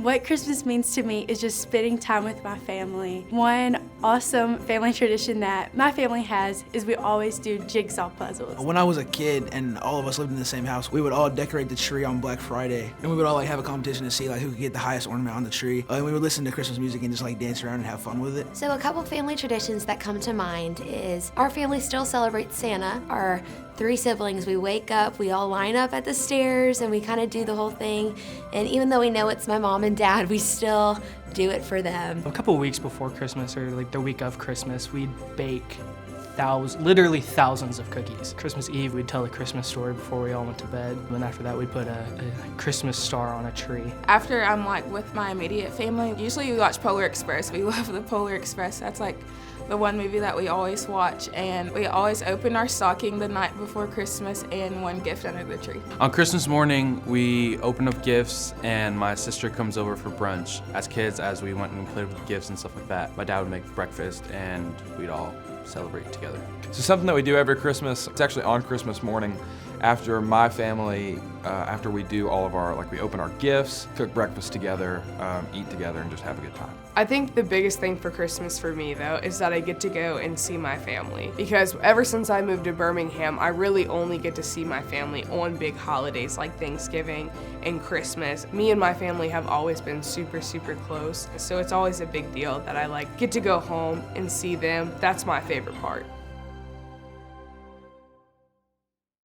What Christmas means to me is just spending time with my family. One awesome family tradition that my family has is we always do jigsaw puzzles. When I was a kid and all of us lived in the same house, we would all decorate the tree on Black Friday, and we would all have a competition to see who could get the highest ornament on the tree. And we would listen to Christmas music and just dance around and have fun with it. So a couple family traditions that come to mind is our family still celebrates Santa. Our 3 siblings, we wake up, we all line up at the stairs, and we kind of do the whole thing. And even though we know it's my mom and dad, we still do it for them. A couple weeks before Christmas, or the week of Christmas, we'd bake literally thousands of cookies. Christmas Eve, we'd tell a Christmas story before we all went to bed. And after that, we'd put a Christmas star on a tree. After I'm with my immediate family, usually we watch Polar Express. We love the Polar Express. That's the one movie that we always watch, and we always open our stocking the night before Christmas and one gift under the tree. On Christmas morning, we open up gifts, and my sister comes over for brunch. As kids, as we went and played with gifts and stuff like that, my dad would make breakfast, and we'd all celebrate together. So something that we do every Christmas, it's actually on Christmas morning, after my family, after we do all of our, we open our gifts, cook breakfast together, eat together, and just have a good time. I think the biggest thing for Christmas for me, though, is that I get to go and see my family. Because ever since I moved to Birmingham, I really only get to see my family on big holidays like Thanksgiving and Christmas. Me and my family have always been super, super close, so it's always a big deal that I get to go home and see them. That's my favorite part.